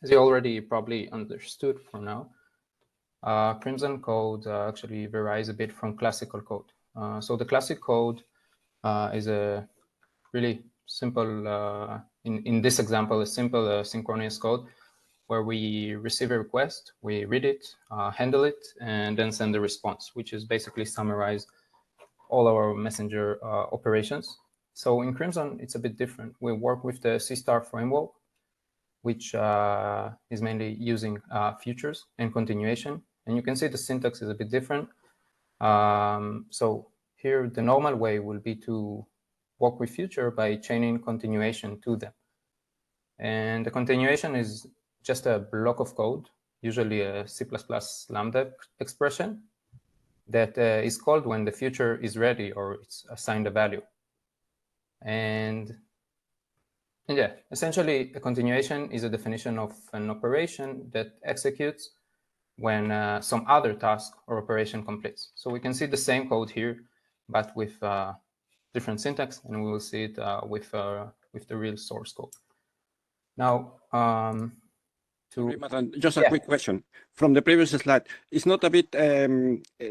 As you already probably understood for now, Crimson code actually varies a bit from classical code. So the classic code is a really simple, in this example, a simple synchronous code where we receive a request, we read it, handle it, and then send a response, which is basically summarize all our messenger operations. So in Crimson, it's a bit different. We work with the C* framework, which is mainly using futures and continuation. And you can see the syntax is a bit different. So here, the normal way will be to work with future by chaining continuation to them. And the continuation is just a block of code, usually a C++ lambda expression that is called when the future is ready or it's assigned a value. And yeah, essentially, a continuation is a definition of an operation that executes when some other task or operation completes. So we can see the same code here, but with different syntax, and we will see it with the real source code. Now, just a quick question from the previous slide. It's not a bit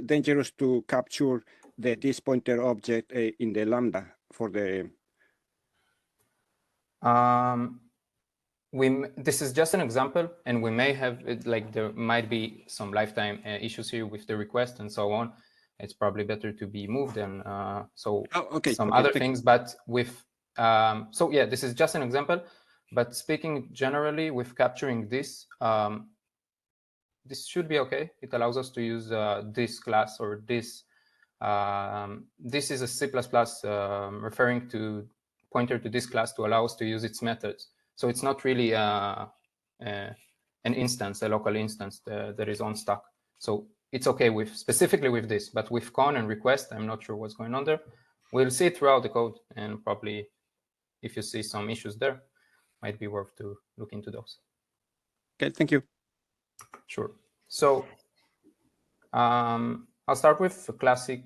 dangerous to capture this pointer object in the lambda for the. This is just an example, and we may have it, like there might be some lifetime issues here with the request and so on. It's probably better to be moved and some other things. But with so yeah, this is just an example. But speaking generally, with capturing this, this should be okay. It allows us to use this class or this. This is a C++ referring to pointer to this class to allow us to use its methods. So it's not really an instance, a local instance that is on stack. So it's okay with specifically with this, but with con and request, I'm not sure what's going on there. We'll see it throughout the code, and probably if you see some issues there, might be worth to look into those. Okay, thank you. Sure. So I'll start with a classic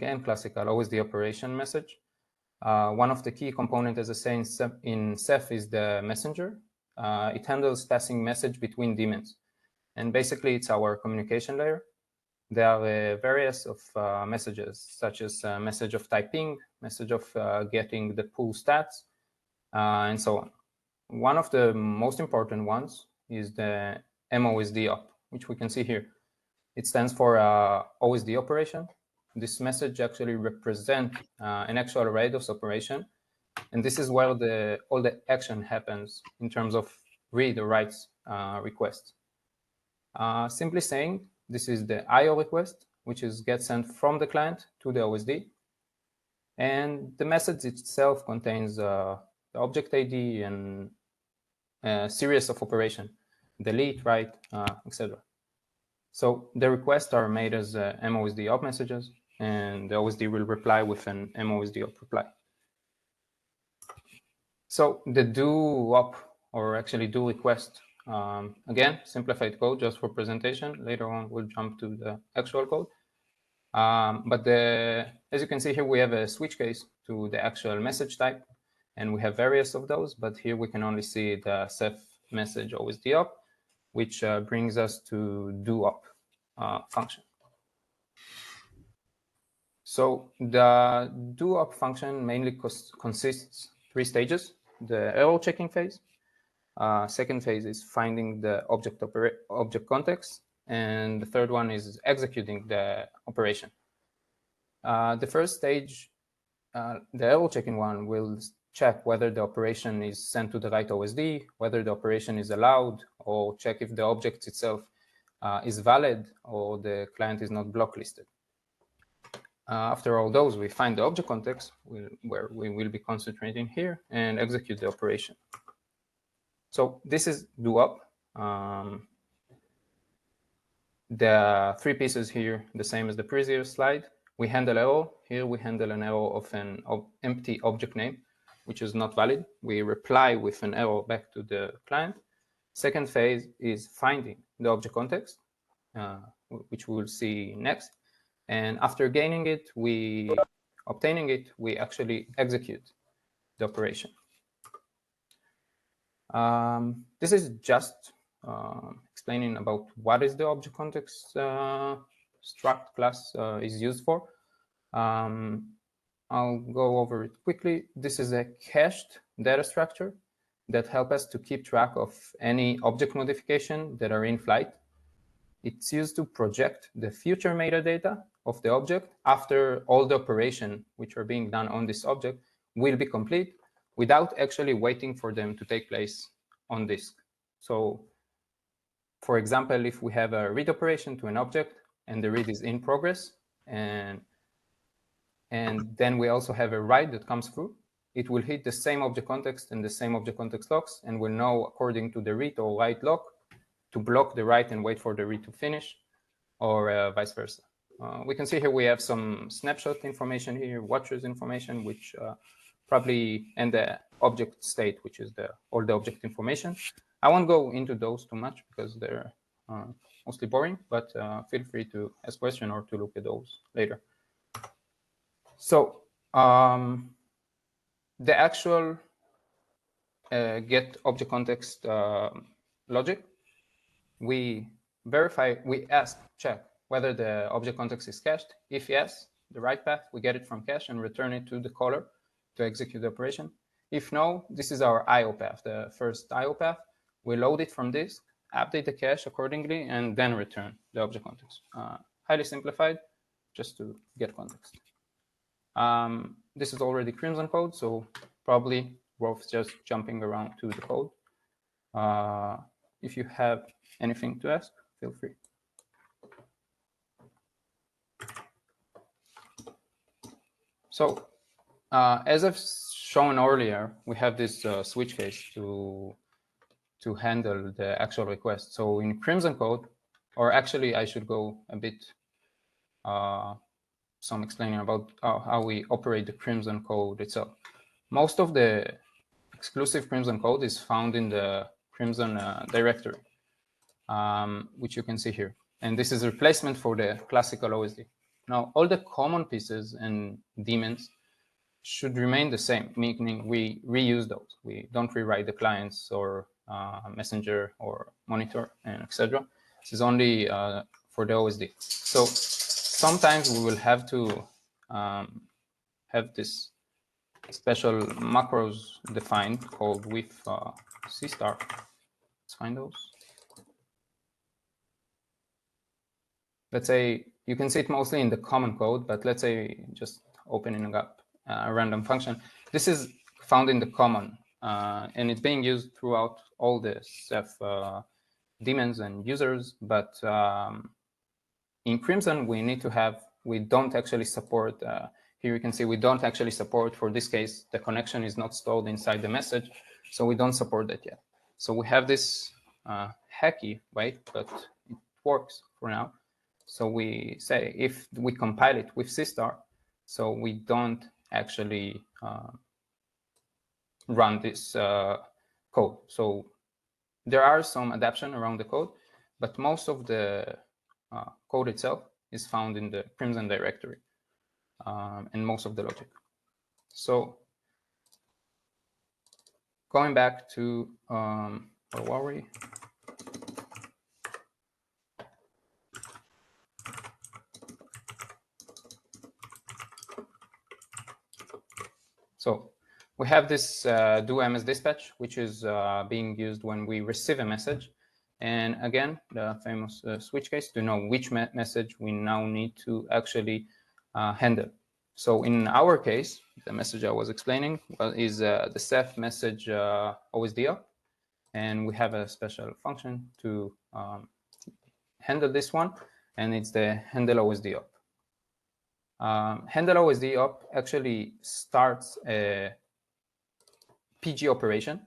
and classical, always the operation message. One of the key components, as I say, in Ceph is the messenger. It handles passing message between daemons. And basically, it's our communication layer. There are various of messages, such as message of typing, message of getting the pool stats, and so on. One of the most important ones is the MOSD op, which we can see here. It stands for OSD operation. This message actually represents an actual RAIDOS operation. And this is where all the action happens in terms of read or writes requests. Simply saying, this is the IO request, which gets sent from the client to the OSD. And the message itself contains the object ID and a series of operation, delete, write, etc. So the requests are made as MOSD op messages, and the OSD will reply with an MOSD op reply. So the do op, or actually do request, again, simplified code just for presentation. Later on, we'll jump to the actual code. But as you can see here, we have a switch case to the actual message type, and we have various of those. But here we can only see the Ceph message OSD op, which brings us to do op function. So the do op function mainly consists 3 stages: the error checking phase. Second phase is finding the object context, and the third one is executing the operation. The first stage, the error checking one, will check whether the operation is sent to the right OSD, whether the operation is allowed, or check if the object itself is valid or the client is not blocklisted. After all those, we find the object context, where we will be concentrating here, and execute the operation. So this is do op. The 3 pieces here, the same as the previous slide. We handle error. Here we handle an error of an empty object name, which is not valid. We reply with an error back to the client. Second phase is finding the object context, which we will see next. And after obtaining it, we actually execute the operation. This is just explaining about what is the object context struct class is used for. I'll go over it quickly. This is a cached data structure that helps us to keep track of any object modification that are in flight. It's used to project the future metadata of the object after all the operation which are being done on this object will be complete without actually waiting for them to take place on disk. So, for example, if we have a read operation to an object and the read is in progress, and then we also have a write that comes through, it will hit the same object context and the same object context locks, and will know according to the read or write lock to block the write and wait for the read to finish, or vice versa. We can see here we have some snapshot information here, watchers information, which probably, and the object state, which is all the object information. I won't go into those too much because they're mostly boring, but feel free to ask questions or to look at those later. So the actual get object context logic, we check whether the object context is cached. If yes, the right path, we get it from cache and return it to the caller to execute the operation. If no, this is our IO path, the first IO path. We load it from disk, update the cache accordingly, and then return the object context. Highly simplified, just to get context. This is already Crimson code, so probably worth just jumping around to the code. If you have anything to ask, feel free. So as I've shown earlier, we have this switch case to handle the actual request. So in Crimson code, or actually I should go a bit some explaining about how we operate the Crimson code itself. Most of the exclusive Crimson code is found in the Crimson directory, which you can see here. And this is a replacement for the classical OSD. Now, all the common pieces and daemons should remain the same, meaning we reuse those. We don't rewrite the clients or messenger or monitor and etc. This is only for the OSD. So sometimes we will have to have this special macros defined called with C star. Let's find those. Let's say you can see it mostly in the common code, but let's say just opening up a random function. This is found in the common, and it's being used throughout all the Ceph daemons and users. But in Crimson, we don't actually support. Here you can see we don't actually support, for this case, the connection is not stored inside the message, so we don't support that yet. So we have this hacky way, but it works for now. So we say if we compile it with C star, so we don't actually run this code. So there are some adaptation around the code, but most of the code itself is found in the Crimson directory and most of the logic. So going back to where were we? So we have this do MS dispatch, which is being used when we receive a message. And again, the famous switch case to know which message we now need to actually handle. So in our case, the message I was explaining is the Ceph message OSD up. And we have a special function to handle this one, and it's the handle OSD up. Handle OSD up actually starts a PG operation.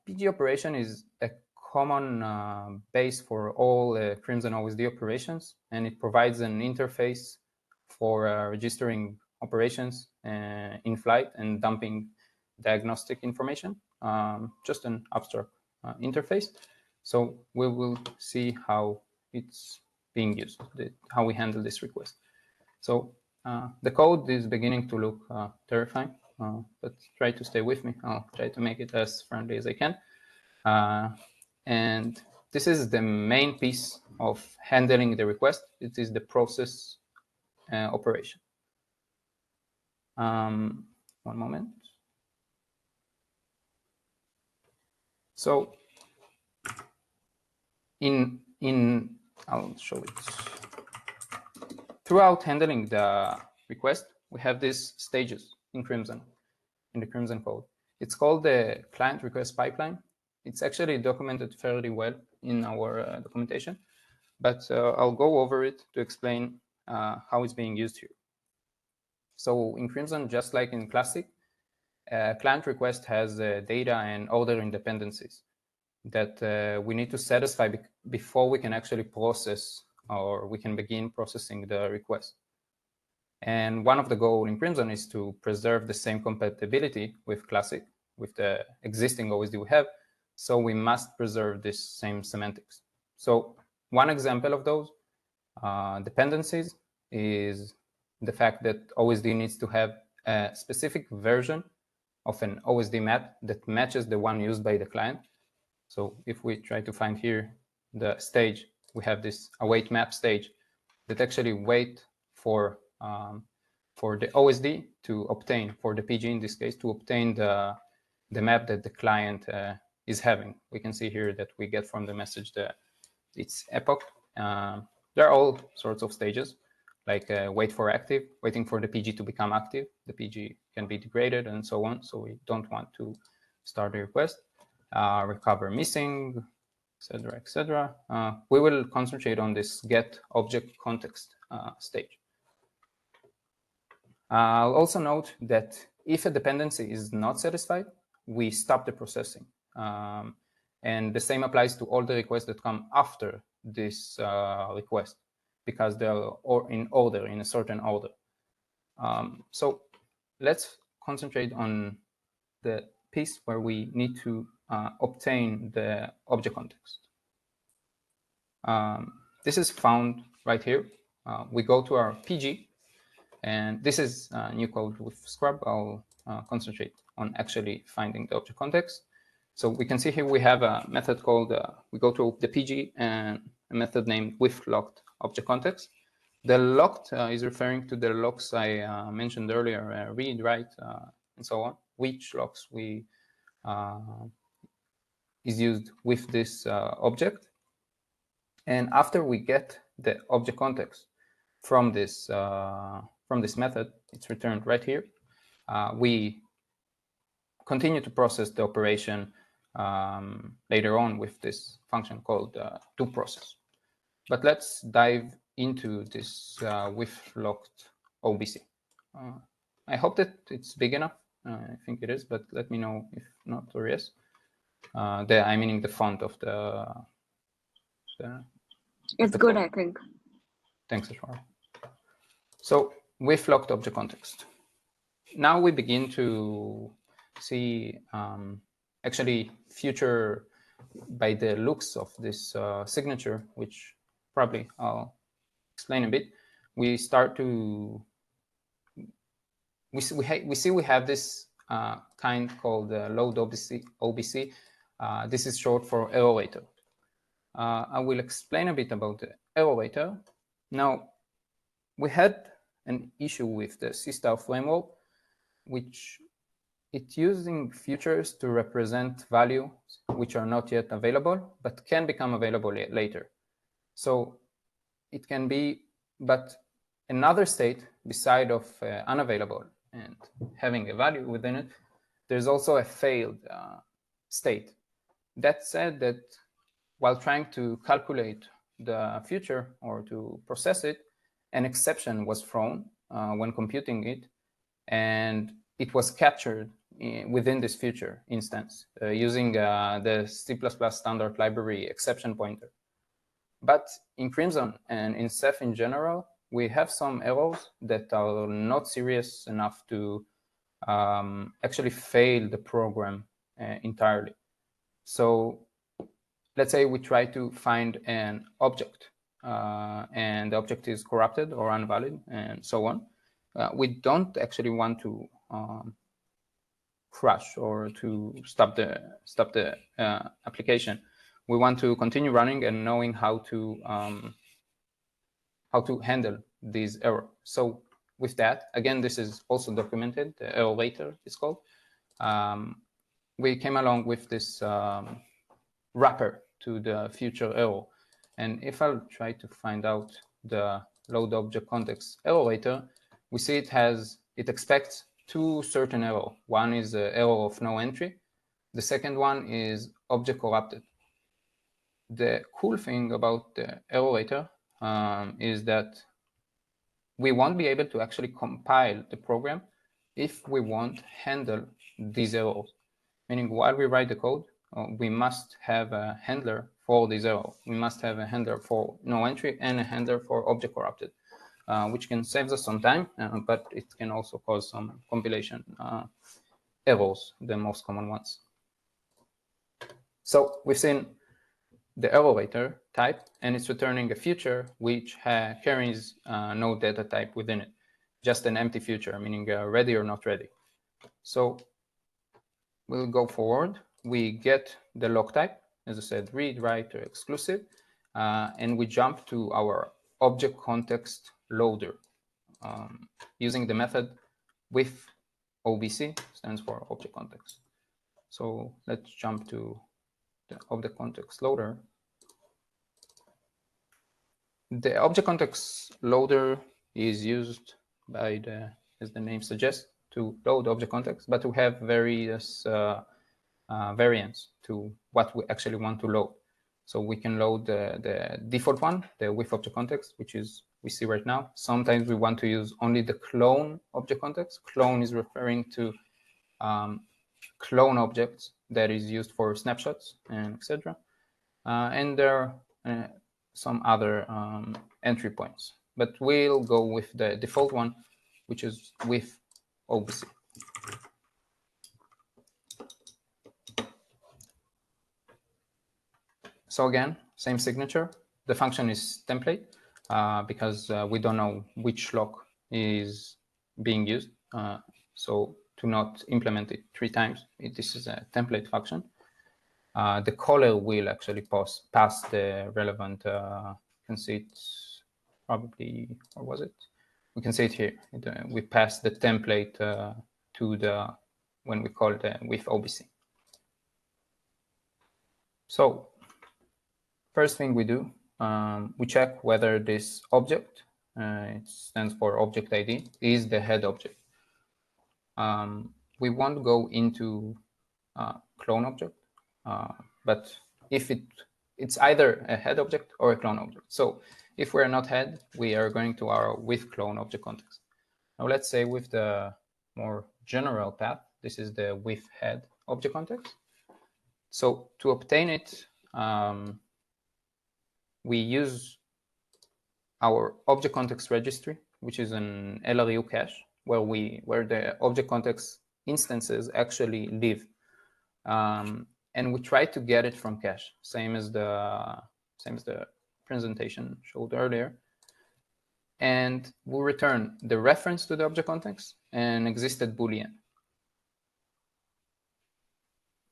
PG operation is a common base for all Crimson OSD operations, and it provides an interface for registering operations in flight and dumping diagnostic information, just an abstract interface. So we will see how it's being used, how we handle this request. So the code is beginning to look terrifying. but try to stay with me. I'll try to make it as friendly as I can. And this is the main piece of handling the request. It is the process operation. One moment. So I'll show it. Throughout handling the request, we have these stages in Crimson, in the Crimson code. It's called the client request pipeline. It's actually documented fairly well in our documentation, but I'll go over it to explain how it's being used here. So in Crimson, just like in Classic, client request has data and order dependencies that we need to satisfy before we can actually process or we can begin processing the request. And one of the goals in Crimson is to preserve the same compatibility with Classic, with the existing OSD we have. So we must preserve this same semantics. So one example of those dependencies is the fact that OSD needs to have a specific version of an OSD map that matches the one used by the client. So if we try to find here the stage, we have this await map stage that actually wait for the OSD to obtain, for the PG in this case, to obtain the map that the client is having. We can see here that we get from the message that it's epoch. There are all sorts of stages, like wait for active, waiting for the PG to become active. The PG can be degraded and so on. So we don't want to start the request. Recover missing, etc., etc. We will concentrate on this get object context stage. I'll also note that if a dependency is not satisfied, we stop the processing. And the same applies to all the requests that come after this request, because they're in order, in a certain order. So let's concentrate on the piece where we need to obtain the object context. This is found right here. We go to our PG, and this is new code with Scrub. I'll concentrate on actually finding the object context. So we can see here we have a method called, we go to the PG and a method named with locked object context. The locked is referring to the locks I mentioned earlier, read, write, and so on, which locks we is used with this object. And after we get the object context from this method, it's returned right here. We continue to process the operation later on with this function called toProcess. But let's dive into this with locked OBC. I hope that it's big enough. I think it is, but let me know if not or yes. I'm meaning the font of the it's good, I think. Thanks, Ashwar. So with locked object context. Now we begin to see actually future by the looks of this signature, which probably I'll explain a bit. We start to we see we have this kind called load OBC. This is short for errorator. I will explain a bit about the errorator. Now, we had an issue with the C-star framework, which it's using features to represent values which are not yet available, but can become available later. So it can be, but another state beside of unavailable and having a value within it, there's also a failed state. That said, that while trying to calculate the future or to process it, an exception was thrown when computing it, and it was captured within this future instance using the C++ standard library exception pointer. But in Crimson and in Ceph in general, we have some errors that are not serious enough to actually fail the program entirely. So let's say we try to find an object and the object is corrupted or invalid and so on. We don't actually want to crash or to stop the application. We want to continue running and knowing how to handle these errors. So with that, again, this is also documented. The error later is called. We came along with this wrapper to the future error. And if I'll try to find out the load object context error later, we see it expects two certain errors. One is the error of no entry. The second one is object corrupted. The cool thing about the error later is that we won't be able to actually compile the program if we won't handle these errors. Meaning while we write the code, we must have a handler for these errors. We must have a handler for no entry and a handler for object corrupted, which can save us some time, but it can also cause some compilation errors, the most common ones. So we've seen the error later type, and it's returning a future which carries no data type within it, just an empty future, meaning ready or not ready. So we'll go forward. We get the lock type, as I said, read, write, or exclusive, and we jump to our object context loader using the method with OBC, stands for object context. So let's jump to the object context loader. The object context loader is used by as the name suggests, to load object context, but we have various variants to what we actually want to load. So we can load the default one, the with object context, which is we see right now. Sometimes we want to use only the clone object context. Clone is referring to clone objects that is used for snapshots and etc. And there are some other entry points, but we'll go with the default one, which is with OBC. So again, same signature. The function is template because we don't know which lock is being used. So to not implement it 3 times, this is a template function. The caller will actually pass the relevant, you can see it probably, or was it? We can see it here. We pass the template to the, when we call the with OBC. So first thing we do, we check whether this object, it stands for object ID, is the head object. We won't go into clone object, but if it's either a head object or a clone object. So if we're not head, we are going to our with clone object context. Now let's say with the more general path, this is the with head object context. So to obtain it, we use our object context registry, which is an LRU cache where the object context instances actually live. And we try to get it from cache, same as the presentation showed earlier. And we return the reference to the object context and existed Boolean.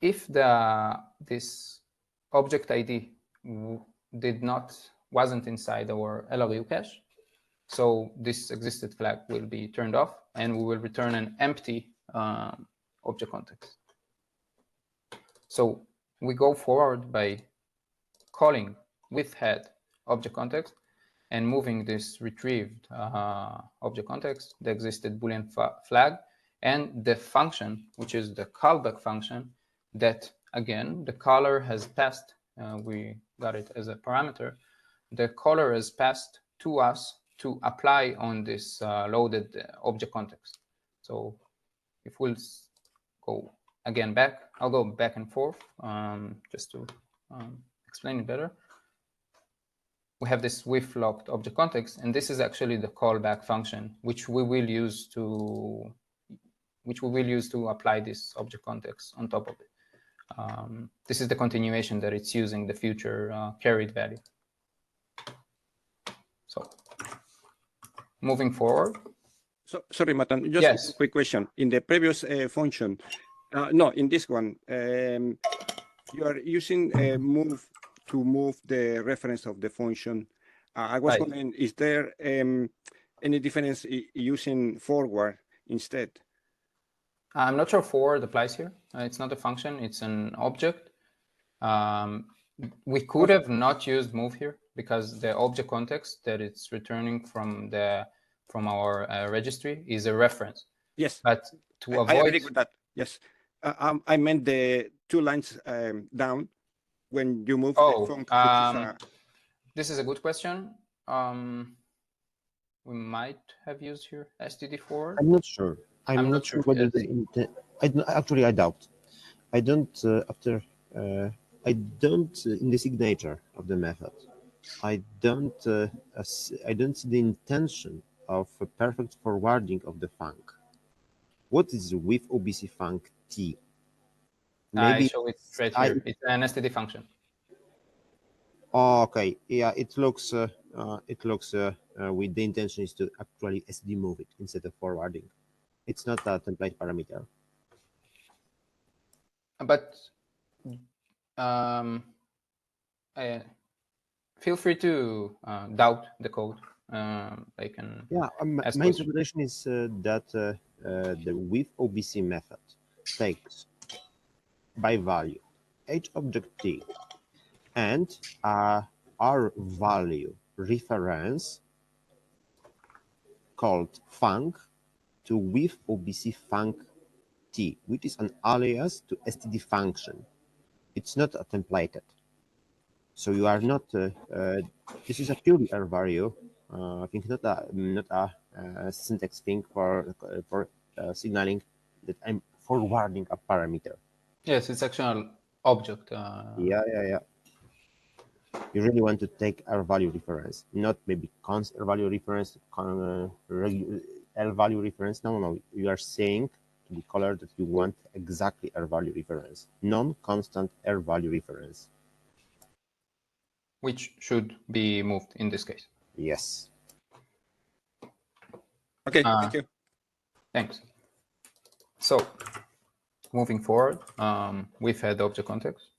If this object ID wasn't inside our LRU cache, so this existed flag will be turned off, and we will return an empty object context. So we go forward by calling with head object context and moving this retrieved object context, the existed Boolean flag, and the function, which is the callback function that, again, the caller has passed. We got it as a parameter. The caller has passed to us to apply on this loaded object context. So if we'll go again back, I'll go back and forth just to explain it better. We have this with locked object context, and this is actually the callback function, which we will use to apply this object context on top of it. This is the continuation that it's using the future carried value. So moving forward. So sorry, Matan, just yes. a quick question. In the previous function, No, in this one, you are using move to move the reference of the function. I was Right. wondering, is there any difference using forward instead? I'm not sure forward applies here. It's not a function, it's an object. We could have not used move here because the object context that it's returning from our registry is a reference. Yes, but to I avoid agree with that. Yes, I meant the 2 lines down when you move the func. This is a good question. We might have used here std forward. I'm not sure. I'm not sure whether Yes. actually I doubt. I don't in the signature of the method. I don't see the intention of a perfect forwarding of the func. What is with OBC func T? I show it right here. It's an std function. Oh, okay, yeah, it looks with the intention is to actually std move it instead of forwarding. It's not a template parameter. But feel free to doubt the code. I can. Yeah, my interpretation is that the with OBC method takes by value h object t and our value reference called func to with OBC func t, which is an alias to std function. It's not a templated. So you are not. This is a purely R value. I think not a syntax thing for signaling that I'm forwarding a parameter. Yes, it's actually an object. Yeah. You really want to take R value reference, not maybe const R value reference, L value reference. No. You are saying to the caller that you want exactly R value reference, non-constant R value reference. Which should be moved in this case. Yes. Okay, thank you. Thanks. So, moving forward, we've had object context,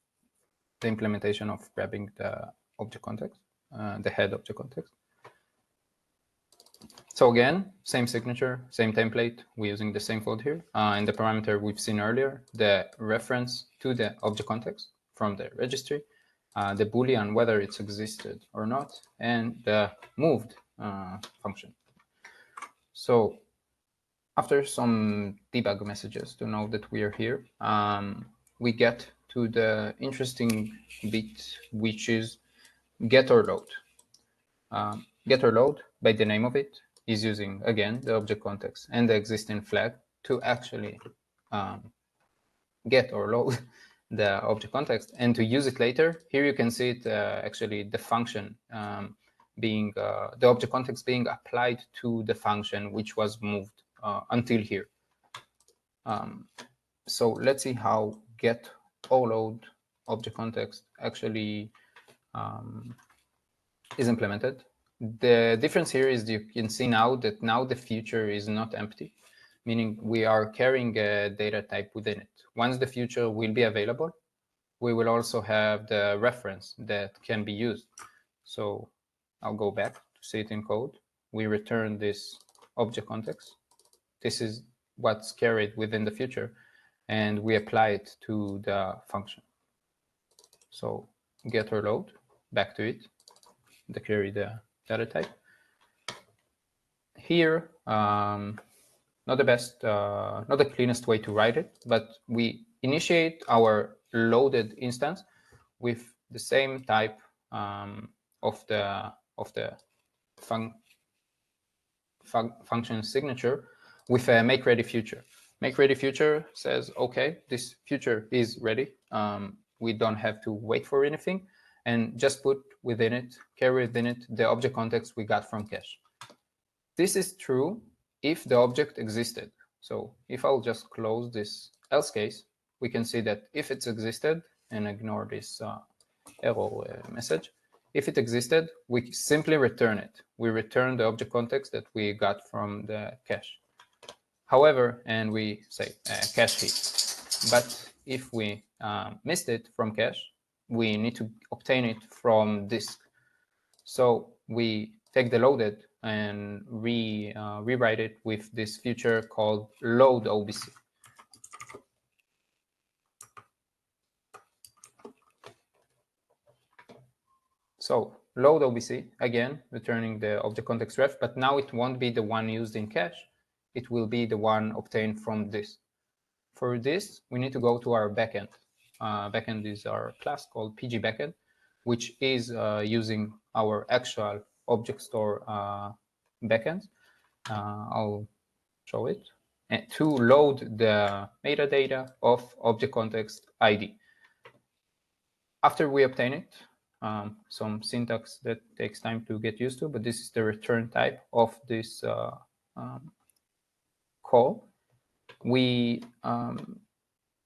the implementation of grabbing the object context, the head object context. So again, same signature, same template. We're using the same float here. And the parameter we've seen earlier, the reference to the object context from the registry, the Boolean, whether it's existed or not, and the moved function. So after some debug messages to know that we are here, we get to the interesting bit, which is get or load. Get or load, by the name of it, is using, again, the object context and the existing flag to actually get or load the object context and to use it later. Here you can see it actually the function being, the object context being applied to the function which was moved until here. So let's see how get or load object context actually is implemented. The difference here is you can see now that now the future is not empty, meaning we are carrying a data type within it. Once the future will be available, we will also have the reference that can be used. So I'll go back to see it in code. We return this object context. This is what's carried within the future, and we apply it to the function. So get or load, back to it, the query the data type. Here, not the best, not the cleanest way to write it, but we initiate our loaded instance with the same type of the function signature with a make ready future. Make ready future says, okay, this future is ready. We don't have to wait for anything, and just put within it, carry within it the object context we got from cache. This is true if the object existed. So if I'll just close this else case, we can see that if it's existed, and ignore this error message, if it existed, we simply return it. We return the object context that we got from the cache. However, and we say cache hit. but if we missed it from cache, we need to obtain it from disk. So we take the loaded and rewrite it with this feature called load OBC. So load OBC, again, returning the object context ref, but now it won't be the one used in cache. It will be the one obtained from this. For this, we need to go to our backend. Backend is our class called PG backend, which is using our actual object store backend. I'll show it. And to load the metadata of object context ID. After we obtain it, some syntax that takes time to get used to, but this is the return type of this call. We,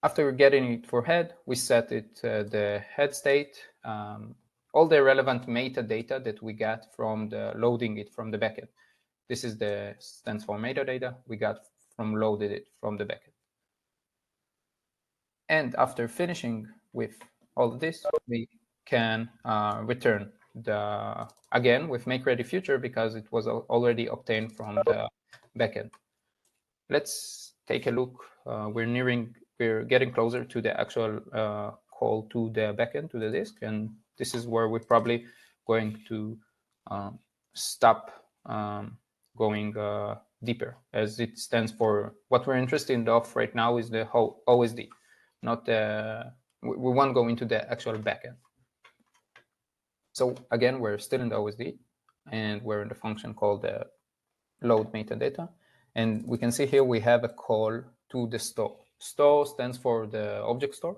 after getting it for head, we set it the head state, all the relevant metadata that we got from the loading it from the backend. This is the stands for metadata we got from loaded it from the backend. And after finishing with all of this, we can return the, again, with make ready future because it was already obtained from the backend. Let's take a look. We're getting closer to the actual call to the backend, to the disk, and this is where we're probably going to stop going deeper, as it stands for what we're interested in right now is the whole OSD, not the, we won't go into the actual backend. So again, we're still in the OSD, and we're in the function called the load metadata. And we can see here we have a call to the store. Store stands for the object store.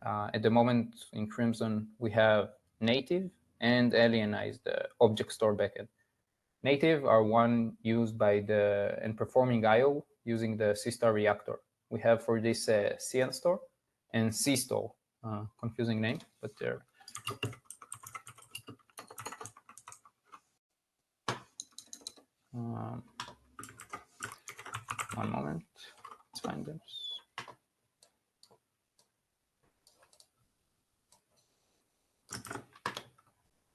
At the moment in Crimson, we have native and alienize the object store backend. Native are one used by the and performing I/O using the C* reactor. We have for this CN store and C store. Confusing name, but they're one moment. Let's find them.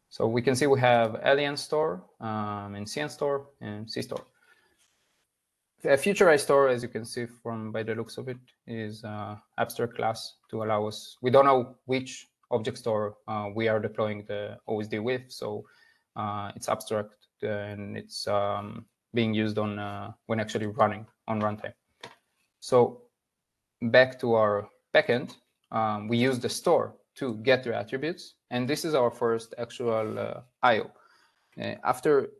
So we can see we have alien store and CN store and C store. A futurized store, as you can see from by the looks of it, is abstract class to allow us. We don't know which object store we are deploying the OSD with, so it's abstract and it's being used on when actually running on runtime. So back to our backend, we use the store to get the attributes, and this is our first actual I/O. After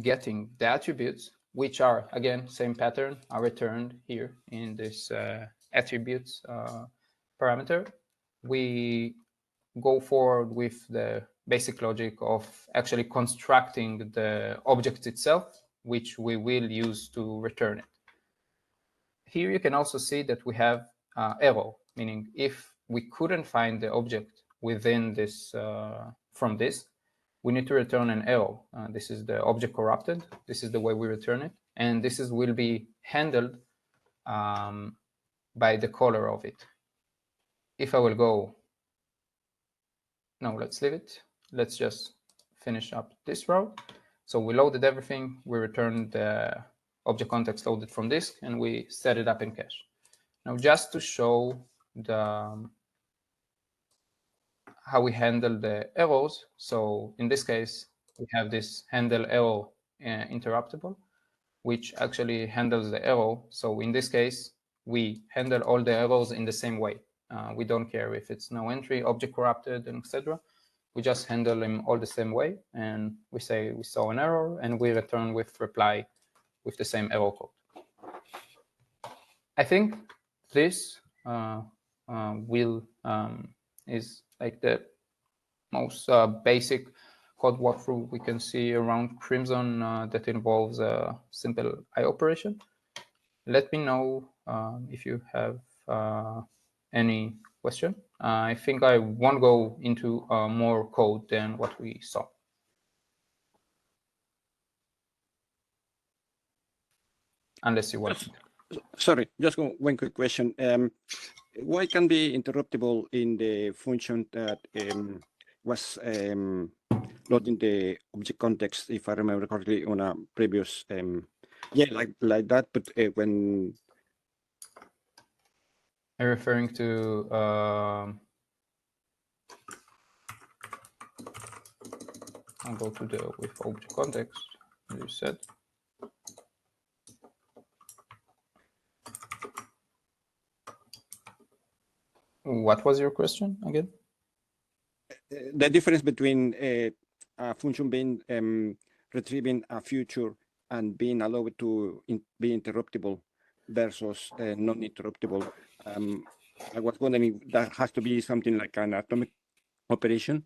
getting the attributes, which are, again, same pattern, are returned here in this attributes parameter, we go forward with the basic logic of actually constructing the object itself, which we will use to return it. Here you can also see that we have arrow, meaning if we couldn't find the object within this from this, we need to return an arrow. This is the object corrupted. This is the way we return it. And this will be handled by the caller of it. If I will go, no, let's leave it. Let's just finish up this row. So we loaded everything. We returned the object context loaded from disk, and we set it up in cache. Now, just to show the how we handle the errors. So in this case, we have this handle error interruptible, which actually handles the error. So in this case, we handle all the errors in the same way. We don't care if it's no entry, object corrupted, and etc. We just handle them all the same way. And we say we saw an error, and we return with reply with the same error code. I think this is like the most basic code walkthrough we can see around Crimson that involves a simple I operation. Let me know if you have any question. I think I won't go into more code than what we saw. Unless you want to. Sorry, just one quick question. Why can be interruptible in the function that was loading the object context, if I remember correctly, on a previous, yeah, like that, but when... Are you referring to I'll go to the with object context, as you said. What was your question again? The difference between a function being retrieving a future and being allowed to be interruptible versus non-interruptible. I was wondering if that has to be something like an atomic operation.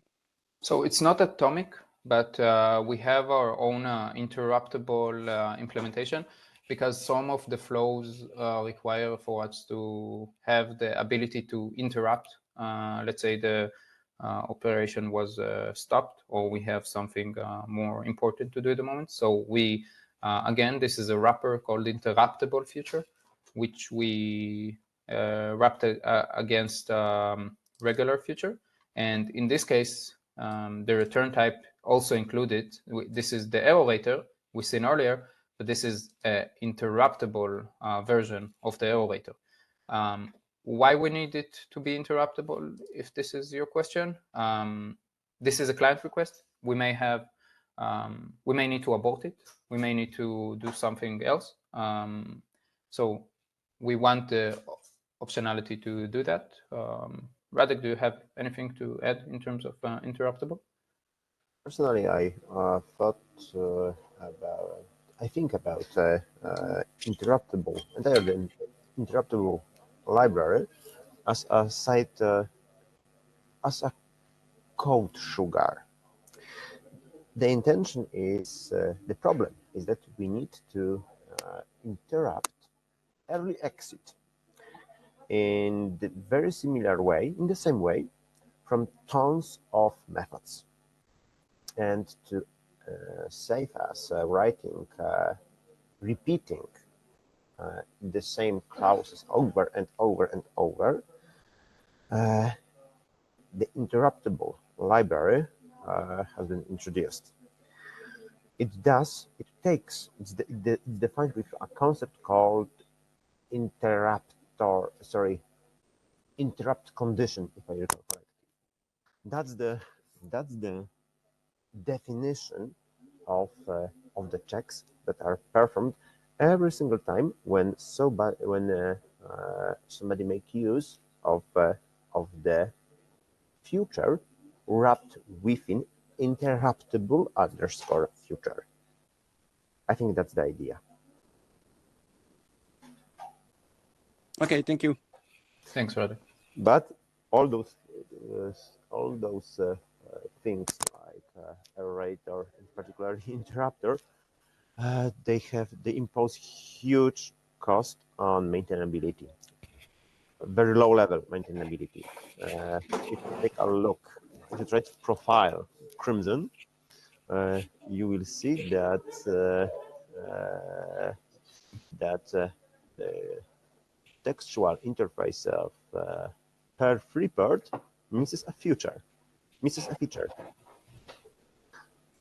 So it's not atomic, but we have our own interruptible implementation, because some of the flows require for us to have the ability to interrupt. Let's say the operation was stopped, or we have something more important to do at the moment. So we, again, this is a wrapper called Interruptible feature, which we wrapped against regular feature. And in this case, the return type also included. This is the iterator we seen earlier, but this is an interruptible version of the iterator. Why we need it to be interruptible, if this is your question? This is a client request. We may have, we may need to abort it. We may need to do something else. So we want the optionality to do that. Radek, do you have anything to add in terms of interruptible? Personally, I think about interruptible, entirely interruptible library as a site, as a code sugar. The intention is, the problem is that we need to interrupt early exit in the very similar way, in the same way, from tons of methods. And to save us writing, repeating the same clauses over and over and over, the interruptible library has been introduced. It's defined with a concept called interrupt condition, if I recall correctly. That's the definition of the checks that are performed every single time when somebody make use of the future wrapped within interruptible _ future. I think that's the idea. Okay, thank you. Thanks, Radek. But all those things like iterator, in particular interrupter, they impose huge cost on maintainability, very low level maintainability. If you take a look, if you try to profile Crimson, you will see that the textual interface of per FreePort misses a feature.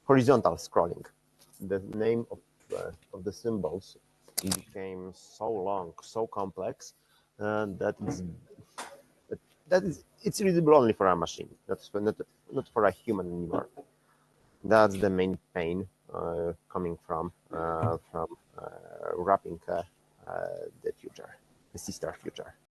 Horizontal scrolling. The name of the symbols became so long, so complex, that it's readable only for a machine, not for a human anymore. That's the main pain coming from wrapping the future, the sister future.